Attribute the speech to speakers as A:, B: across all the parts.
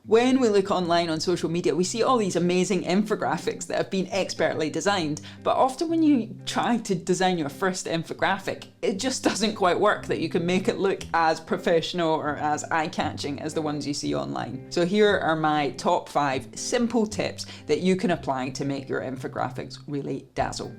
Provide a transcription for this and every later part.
A: When we look online on social media, we see all these amazing infographics that have been expertly designed, but often when you try to design your first infographic, it just doesn't quite work, that you can make it look as professional or as eye-catching as the ones you see online. So here are my top 5 simple tips that you can apply to make your infographics really dazzle.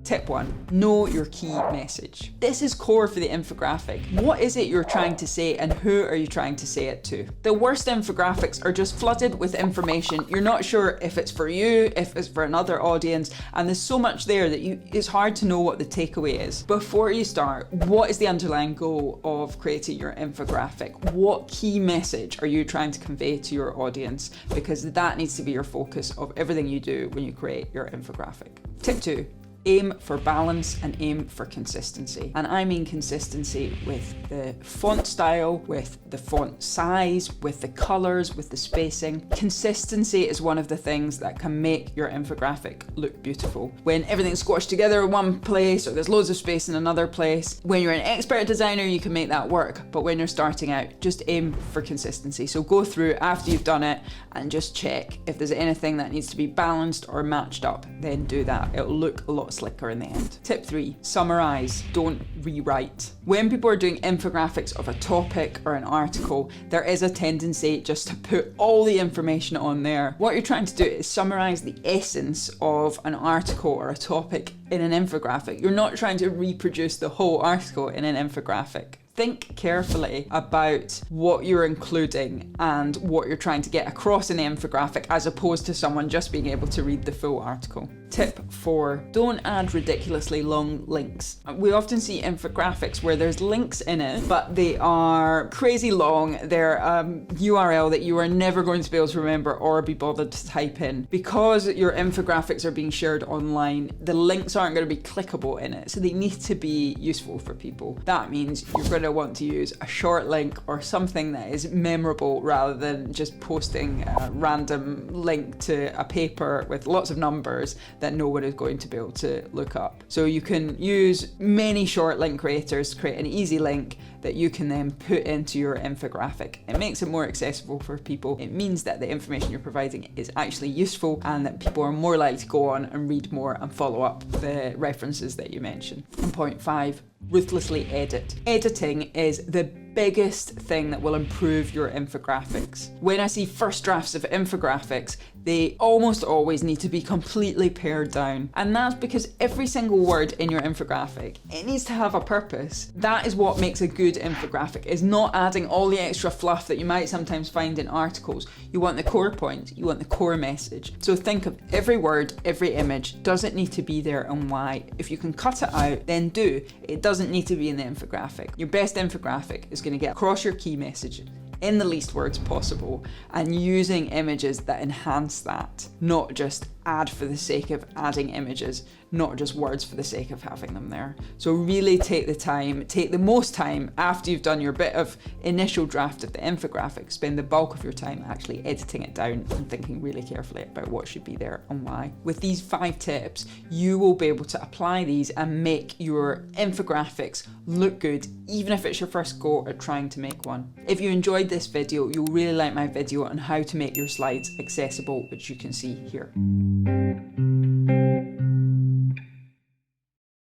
A: Tip 1, know your key message. This is core for the infographic. What is it you're trying to say and who are you trying to say it to? The worst infographics are just flooded with information. You're not sure if it's for you, if it's for another audience, and there's so much there that it's hard to know what the takeaway is. Before you start, what is the underlying goal of creating your infographic? What key message are you trying to convey to your audience? Because that needs to be your focus of everything you do when you create your infographic. Tip 2. Aim for balance and aim for consistency. And I mean consistency with the font style, with the font size, with the colors, with the spacing. Consistency is one of the things that can make your infographic look beautiful. When everything's squashed together in one place or there's loads of space in another place, when you're an expert designer, you can make that work. But when you're starting out, just aim for consistency. So go through after you've done it and just check if there's anything that needs to be balanced or matched up, then do that. It'll look a lot slicker in the end. Tip 3, summarize, don't rewrite. When people are doing infographics of a topic or an article, there is a tendency just to put all the information on there. What you're trying to do is summarize the essence of an article or a topic in an infographic. You're not trying to reproduce the whole article in an infographic. Think carefully about what you're including and what you're trying to get across in the infographic, as opposed to someone just being able to read the full article. Tip 4, don't add ridiculously long links. We often see infographics where there's links in it, but they are crazy long. They're URL that you are never going to be able to remember or be bothered to type in. Because your infographics are being shared online, the links aren't going to be clickable in it, so they need to be useful for people. That means you're going to want to use a short link or something that is memorable rather than just posting a random link to a paper with lots of numbers that no one is going to be able to look up. So you can use many short link creators to create an easy link that you can then put into your infographic. It makes it more accessible for people. It means that the information you're providing is actually useful and that people are more likely to go on and read more and follow up the references that you mention. And point 5, ruthlessly edit. Editing is the biggest thing that will improve your infographics. When I see first drafts of infographics, they almost always need to be completely pared down. And that's because every single word in your infographic, it needs to have a purpose. That is what makes a good infographic, is not adding all the extra fluff that you might sometimes find in articles. You want the core point, you want the core message. So think of every word, every image. Does it need to be there and why? If you can cut it out, then do. It doesn't need to be in the infographic. Your best infographic is going to get across your key message in the least words possible and using images that enhance that, not just add for the sake of adding images, not just words for the sake of having them there. So really take the time, take the most time after you've done your bit of initial draft of the infographic, spend the bulk of your time actually editing it down and thinking really carefully about what should be there and why. With these 5 tips, you will be able to apply these and make your infographics look good, even if it's your first go at trying to make one. If you enjoyed this video, you'll really like my video on how to make your slides accessible, which you can see here.